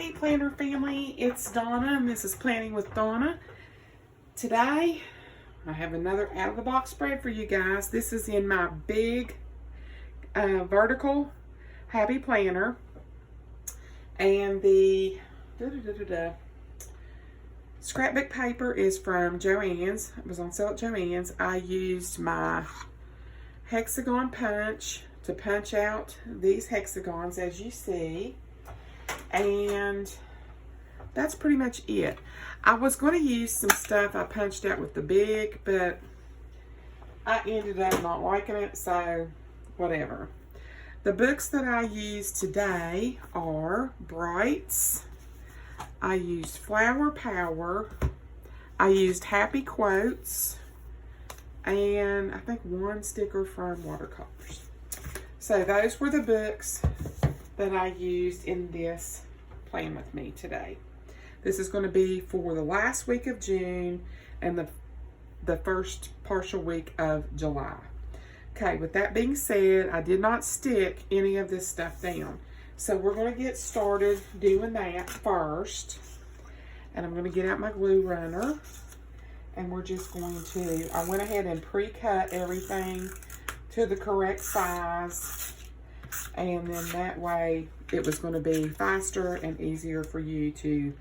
Hey Planner family, it's Donna and this is Planning with Donna. Today I have another out of the box spread for you guys. This is in my big vertical happy planner, and the scrapbook paper is from Joann's. It was on sale at Joann's. I used my hexagon punch to punch out these hexagons as you see. And that's pretty much it. I was going to use some stuff I punched out with the big, but I ended up not liking it, so whatever. The books that I used today are Brights. I used Flower Power. I used Happy Quotes. And I think one sticker from Watercolors. So those were the books that I used in this plan with me today. This is going to be for the last week of June and the first partial week of July. Okay, with that being said, I did not stick any of this stuff down. So we're going to get started doing that first. And I'm going to get out my glue runner. And we're just going to, I went ahead and pre-cut everything to the correct size. And then that way it was going to be faster and easier for you to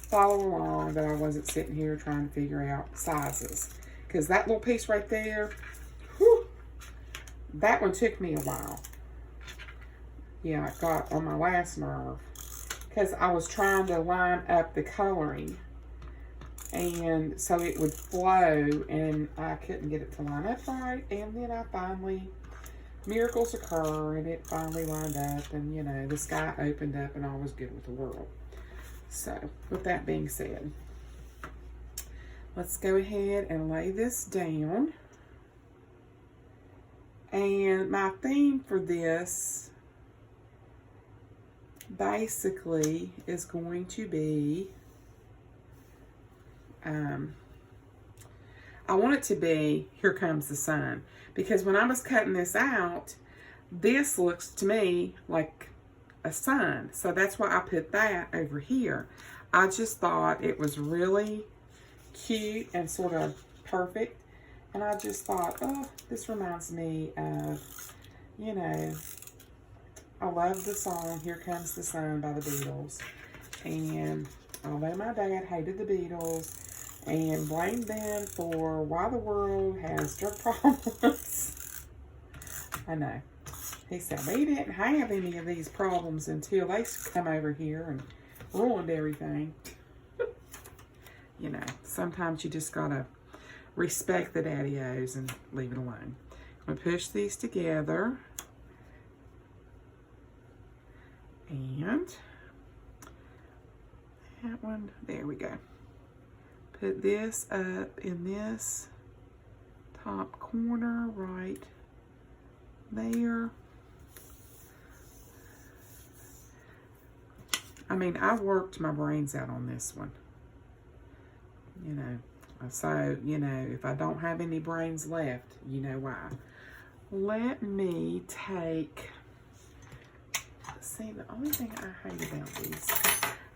follow along, that I wasn't sitting here trying to figure out sizes. Because that little piece right there, whew, that one took me a while. Yeah, it got on my last nerve. Because I was trying to line up the coloring. And so it would flow, and I couldn't get it to line up right. And then I finally, miracles occur, and it finally lined up, and you know, the sky opened up and all was good with the world. So with that being said, let's go ahead and lay this down. And my theme for this basically is going to be, I want it to be Here Comes the Sun, because when I was cutting this out, this looks to me like a sun, so that's why I put that over here. I just thought it was really cute and sort of perfect, and I just thought, oh, this reminds me of, you know, I love the song Here Comes the Sun by the Beatles, and although my dad hated the Beatles and blamed them for why the world has drug problems, I know. He said, we didn't have any of these problems until they come over here and ruined everything. You know, sometimes you just gotta respect the daddy-os and leave it alone. I'm gonna push these together. And that one, there we go. Put this up in this top corner right there. I mean, I worked my brains out on this one. You know, so, you know, if I don't have any brains left, you know why. Let me take, see, the only thing I hate about these,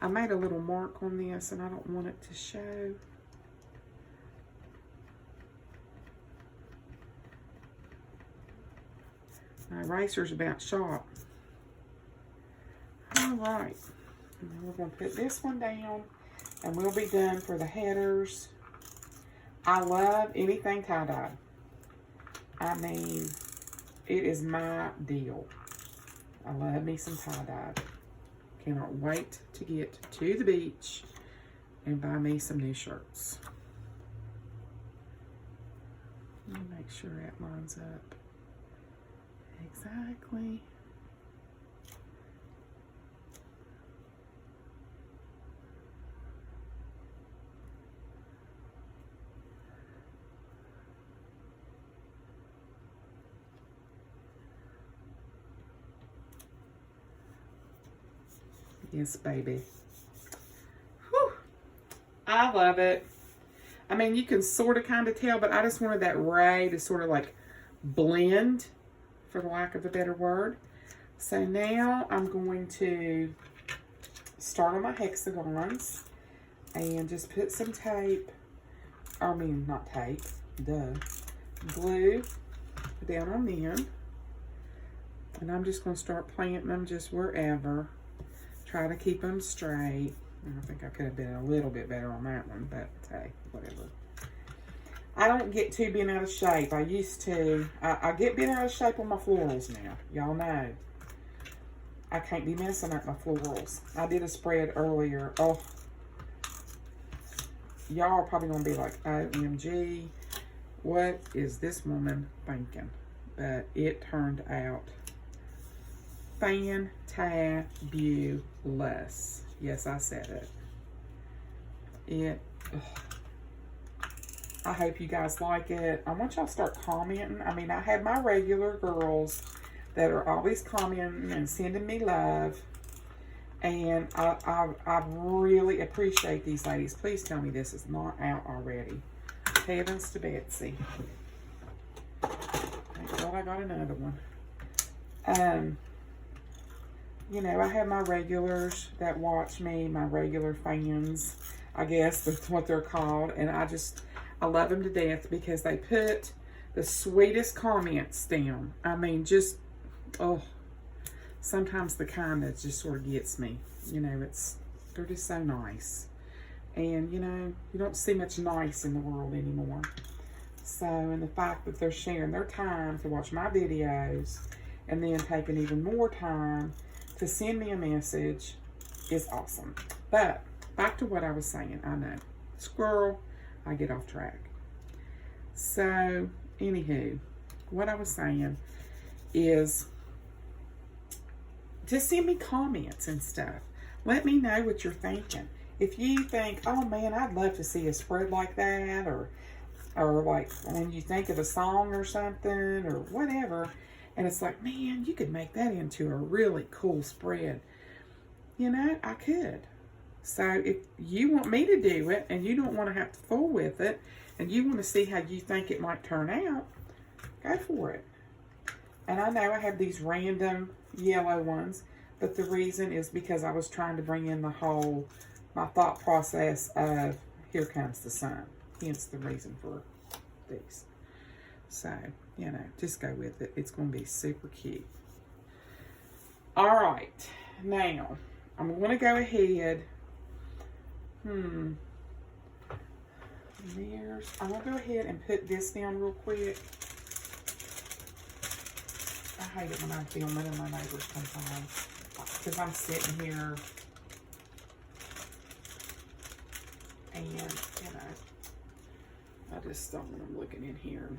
I made a little mark on this and I don't want it to show. My eraser's about sharp. All right. And then we're going to put this one down, and we'll be done for the headers. I love anything tie-dye. I mean, it is my deal. I love me some tie-dye. Cannot wait to get to the beach and buy me some new shirts. Let me make sure that lines up exactly. Yes, baby. Whew. I love it. I mean, you can sort of kind of tell, but I just wanted that ray to sort of like blend, for the lack of a better word. So now I'm going to start on my hexagons and just put some tape, I mean not tape, glue down on them. And I'm just going to start planting them just wherever. Try to keep them straight. I think I could have been a little bit better on that one, but hey, whatever. I don't get too bent out of shape. I used to. I get bent out of shape on my florals now. Y'all know. I can't be messing up my florals. I did a spread earlier. Oh, y'all are probably going to be like, OMG, what is this woman thinking? But it turned out fantabulous. Yes, I said it. I hope you guys like it. I want y'all to start commenting. I mean, I have my regular girls that are always commenting and sending me love. And I really appreciate these ladies. Please tell me this is not out already. Heavens to Betsy. Thank God I got another one. You know, I have my regulars that watch me, my regular fans, I guess that's what they're called. And I love them to death because they put the sweetest comments down. I mean, just, oh, sometimes the kind that just sort of gets me. You know, they're just so nice. And, you know, you don't see much nice in the world anymore. So, and the fact that they're sharing their time to watch my videos and then taking even more time to send me a message is awesome. But back to what I was saying. I know, squirrel, I get off track. So, anywho, what I was saying is just send me comments and stuff. Let me know what you're thinking. If you think, oh man, I'd love to see a spread like that, or like when you think of a song or something or whatever, and it's like, man, you could make that into a really cool spread. You know, I could. So if you want me to do it and you don't want to have to fool with it and you want to see how you think it might turn out, go for it. And I know I have these random yellow ones, but the reason is because I was trying to bring in my thought process of here comes the sun. Hence the reason for these. So, you know, just go with it. It's going to be super cute. All right. Now, I'm going to go ahead. I'm going to go ahead and put this down real quick. I hate it when I'm filming and my neighbors come home. Because I'm sitting here. And, you know, I just don't want them looking in here.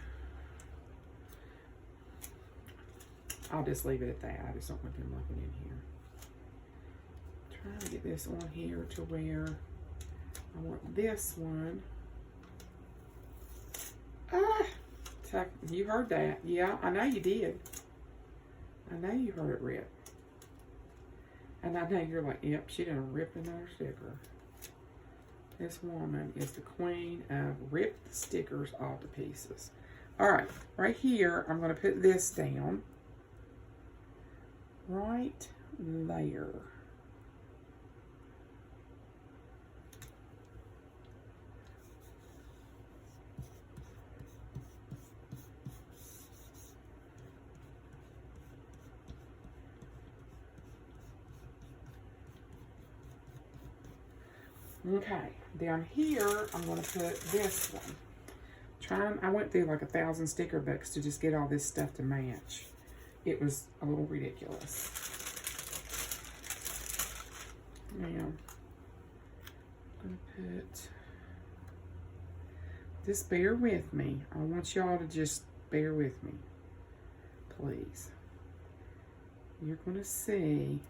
I'll just leave it at that. I just don't want them looking in here. Trying to get this on here to where I want this one. You heard that. Yeah, I know you did. I know you heard it rip. And I know you're like, yep, she done ripped another sticker. This woman is the queen of rip the stickers all to pieces. All right, right here, I'm going to put this down. Right there. Okay, down here, I'm going to put this one. I went through like 1,000 sticker books to just get all this stuff to match. It was a little ridiculous. Now, I'm going to put, just bear with me. I want y'all to just bear with me, please. You're going to see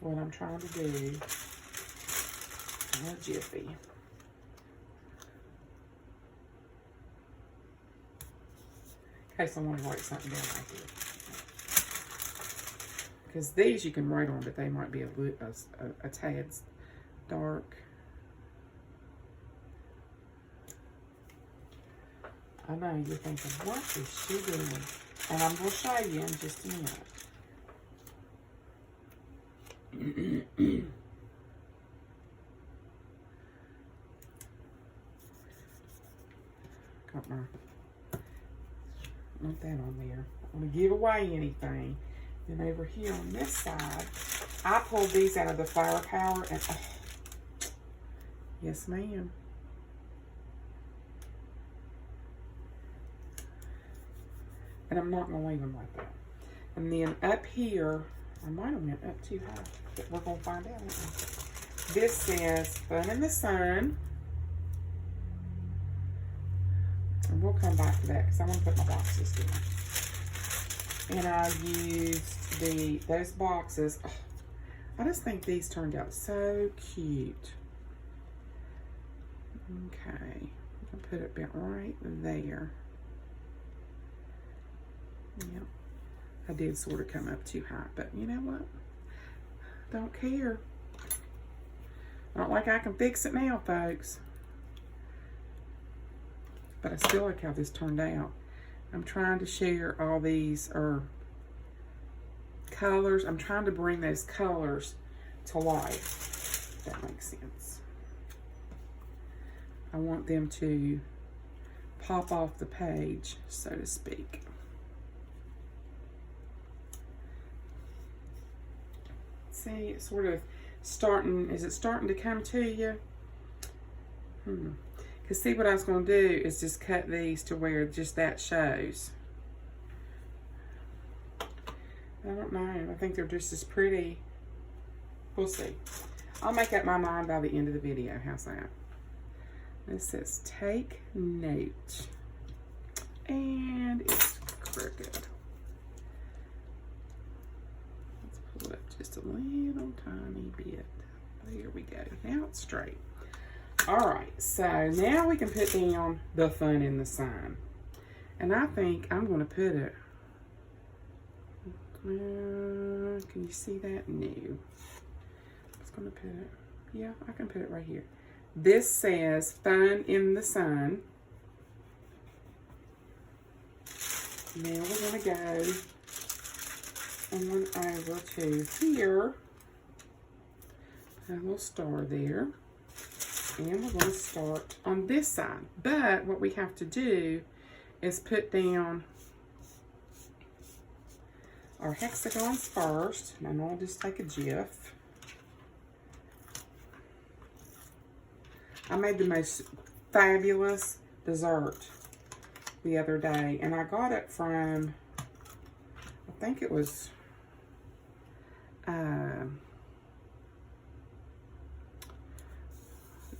what I'm trying to do. A jiffy. In case I want to write something down right here. Because these you can write on, but they might be a tad dark. I know you're thinking, what is she doing? And I'm going to show you in just a minute. that on there. I don't want to give away anything. Then over here on this side, I pulled these out of the Flower Power and yes ma'am. And I'm not going to leave them like that. And then up here, I might have went up too high, but we're going to find out. This says Fun in the Sun. And we'll come back to that because I want to put my boxes down. And I used those boxes. Oh, I just think these turned out so cute. Okay. I'll put it about right there. Yep. I did sort of come up too high, but you know what? Don't care. Not like I can fix it now, folks. But I still like how this turned out. I'm trying to share all these colors. I'm trying to bring those colors to life, if that makes sense. I want them to pop off the page, so to speak. See, it's sort of starting. Is it starting to come to you? Because see, what I was going to do is just cut these to where just that shows. I don't know. I think they're just as pretty. We'll see. I'll make up my mind by the end of the video. How's that? This says take note. And it's crooked. Let's pull it just a little tiny bit. There we go. Now it's straight. Alright, so now we can put down the Fun in the Sun. And I think I'm going to put it. Can you see that? No. I was going to put it. Yeah, I can put it right here. This says Fun in the Sun. Now we're going to go on over to here. Put a little star there. And we're going to start on this side. But what we have to do is put down our hexagons first. And I'll just take a GIF. I made the most fabulous dessert the other day. And I got it from, I think it was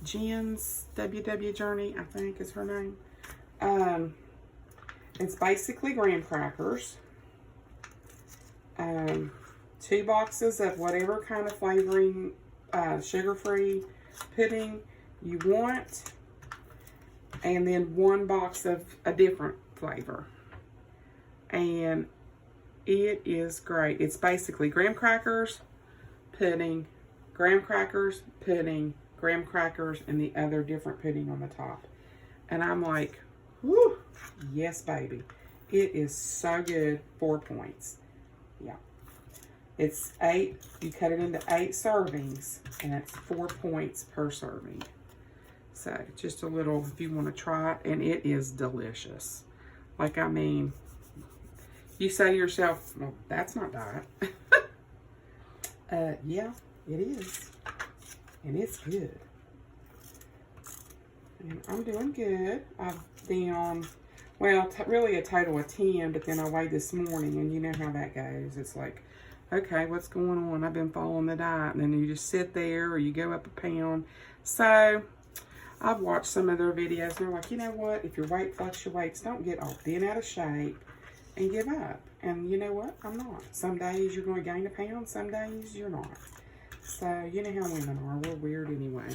Jen's WW Journey, I think is her name. It's basically graham crackers. 2 boxes of whatever kind of flavoring, sugar-free pudding you want. And then 1 box of a different flavor. And it is great. It's basically graham crackers, pudding, graham crackers, pudding, graham crackers, and the other different pudding on the top. And I'm like, whoo, yes, baby. It is so good. 4 points. Yeah. It's 8. You cut it into 8 servings, and it's 4 points per serving. So just a little, if you want to try it, and it is delicious. Like, I mean, you say to yourself, well, that's not diet. Yeah, it is. And it's good. And I'm doing good. I've done, well, really a total of 10, but then I weighed this morning, and you know how that goes. It's like, okay, what's going on? I've been following the diet. And then you just sit there, or you go up a pound. So I've watched some of their videos, and they're like, you know what? If your weight fluctuates, don't get all bent out of shape and give up. And you know what? I'm not. Some days you're going to gain a pound. Some days you're not. So, you know how women are. We're weird anyway.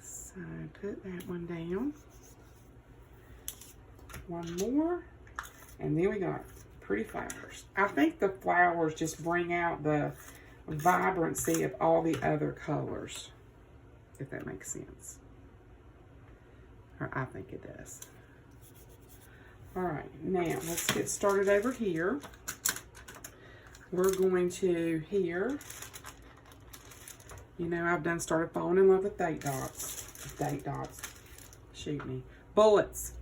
So, put that one down. One more. And then we got pretty flowers. I think the flowers just bring out the vibrancy of all the other colors. If that makes sense. Or I think it does. Alright, now let's get started over here. We're going to here. You know, I've started falling in love with date dots. Shoot me. Bullets.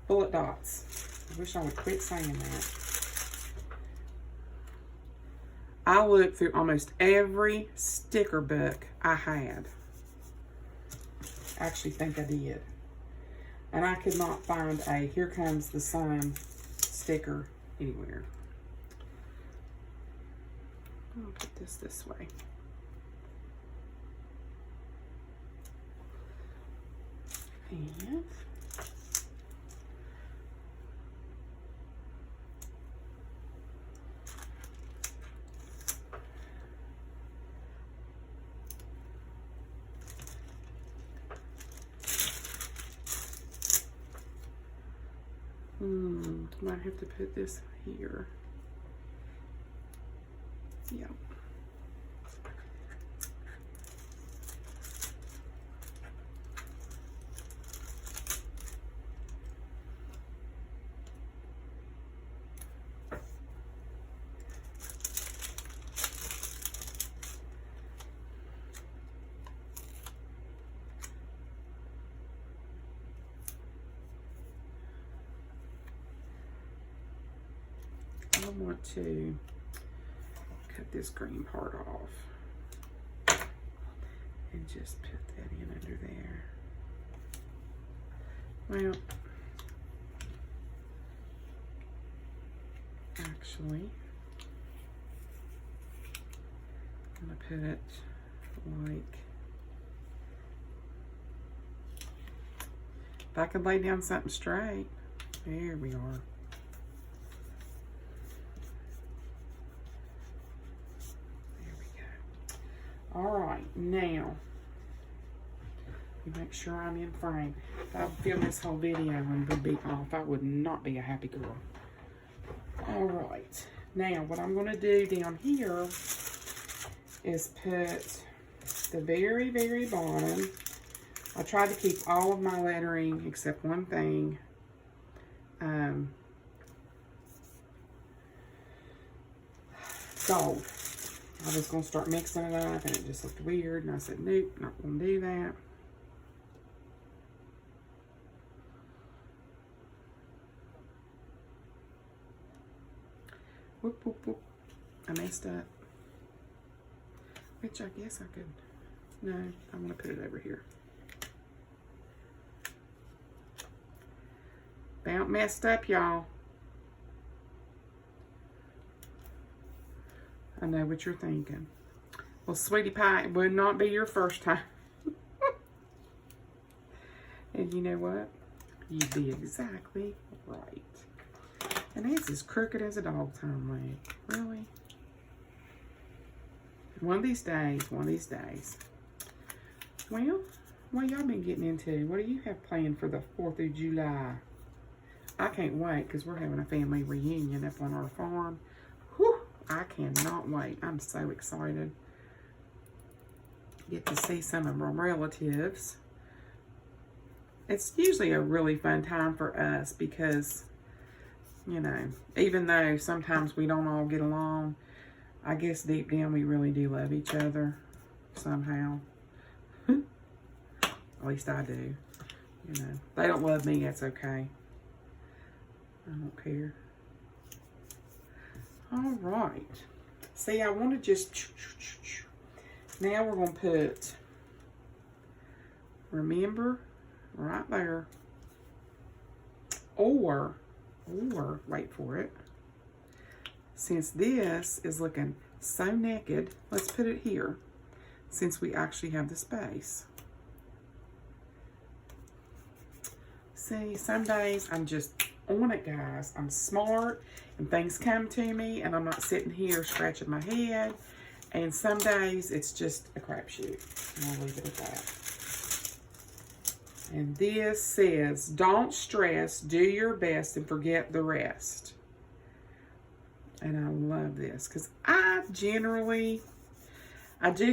Bullet dots. I wish I would quit saying that. I looked through almost every sticker book I had. I actually think I did. And I could not find a Here Comes the Sun sticker anywhere. I'll put this way. And might have to put this here. Yeah. I want to cut this green part off and just put that in under there. Well, actually, I'm going to put it like, if I could lay down something straight, there we are. All right, now, make sure I'm in frame. If I filmed this whole video and would be off, I would not be a happy girl. All right, now what I'm going to do down here is put the very, very bottom. I tried to keep all of my lettering except one thing. Gold. I was going to start mixing it up and it just looked weird, and I said, nope, not going to do that. Whoop, whoop, whoop. I messed up. Which I guess I could, no, I'm going to put it over here. About messed up, y'all. I know what you're thinking. Well, sweetie pie, it would not be your first time. And you know what? You'd be exactly right. And it's as crooked as a dog tongue leg. Really? One of these days, one of these days. Well, what y'all been getting into? What do you have planned for the 4th of July? I can't wait because we're having a family reunion up on our farm. Whew, I cannot wait. I'm so excited. Get to see some of my relatives. It's usually a really fun time for us because, you know, even though sometimes we don't all get along, I guess deep down we really do love each other somehow. At least I do. You know, they don't love me, that's okay. I don't care. All right. See, I want to just... Now we're going to put... Remember, right there. Or, wait for it. Since this is looking so naked, let's put it here. Since we actually have the space. See, some days I'm just on it, guys. I'm smart and things come to me and I'm not sitting here scratching my head. And some days it's just a crapshoot. And I'll leave it at that. And this says, don't stress, do your best and forget the rest. And I love this because I do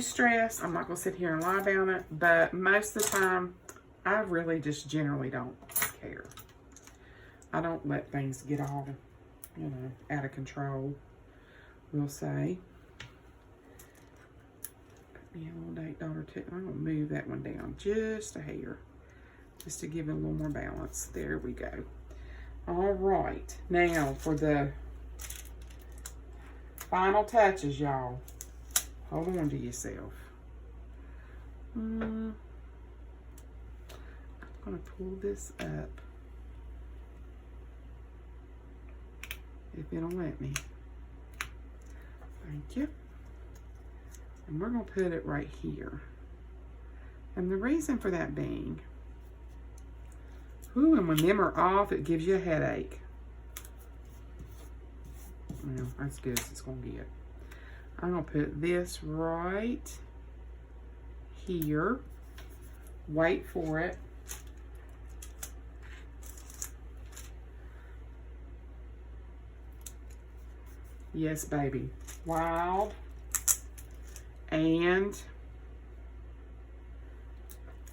stress. I'm not going to sit here and lie about it. But most of the time, I really just generally don't care. I don't let things get all, you know, out of control, we'll say. Put me a little $8 tip. I'm going to move that one down just a hair. just to give it a little more balance. There we go. All right, now for the final touches, y'all. Hold on to yourself. I'm gonna pull this up if it'll let me. Thank you. And we're gonna put it right here. And the reason for that being, and when them are off, it gives you a headache. Well, that's good as it's gonna get. I'm gonna put this right here. Wait for it. Yes, baby. Wild and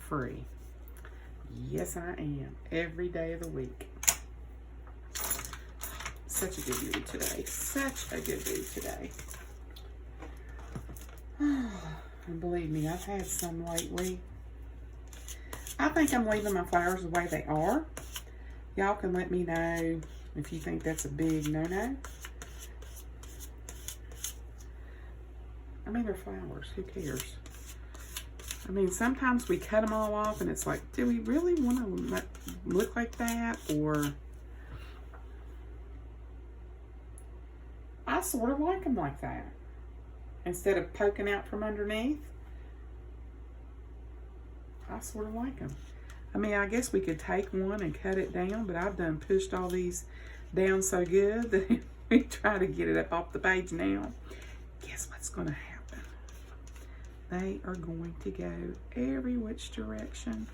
free. Yes, I am. Every day of the week. Such a good mood today. Such a good mood today. And believe me, I've had some lately. I think I'm leaving my flowers the way they are. Y'all can let me know if you think that's a big no-no. I mean, they're flowers. Who cares? I mean, sometimes we cut them all off and it's like, do we really want to look like that? Or I sort of like them like that. Instead of poking out from underneath, I sort of like them. I mean, I guess we could take one and cut it down, but I've done pushed all these down so good that we try to get it up off the page now. Guess what's going to happen? They are going to go every which direction.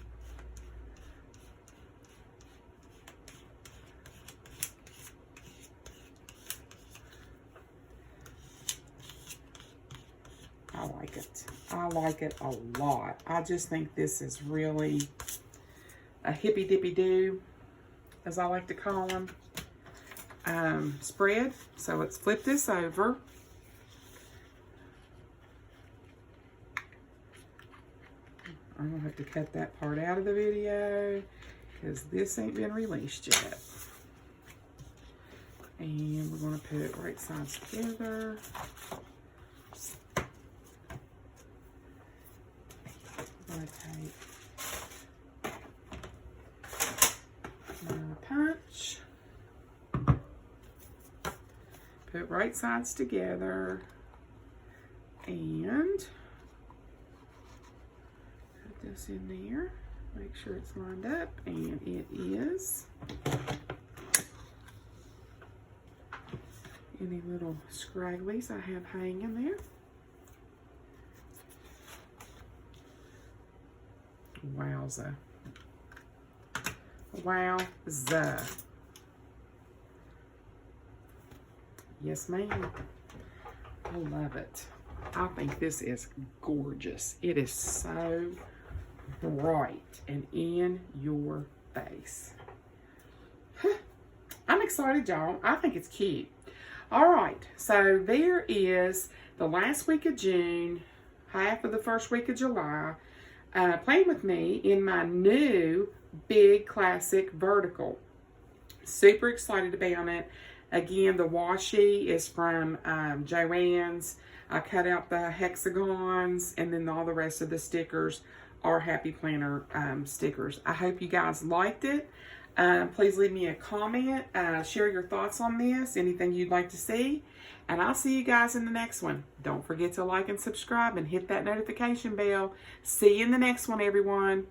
I like it. I like it a lot. I just think this is really a hippy-dippy-do, as I like to call them, spread. So let's flip this over. I'm going to have to cut that part out of the video because this ain't been released yet. And we're going to put it right sides together. I'm going to take my punch, put right sides together, and put this in there. Make sure it's lined up, and it is. Any little scragglies I have hanging there. Wowza. Wowza. Yes, ma'am. I love it. I think this is gorgeous. It is so bright and in your face. I'm excited, y'all. I think it's cute. All right, so there is the last week of June, half of the first week of July, playing with me in my new big classic vertical. Super excited about it. Again, the washi is from Joann's. I cut out the hexagons, and then all the rest of the stickers are Happy Planner stickers. I hope you guys liked it. Please leave me a comment. Share your thoughts on this, anything you'd like to see. And I'll see you guys in the next one. Don't forget to like and subscribe and hit that notification bell. See you in the next one, everyone.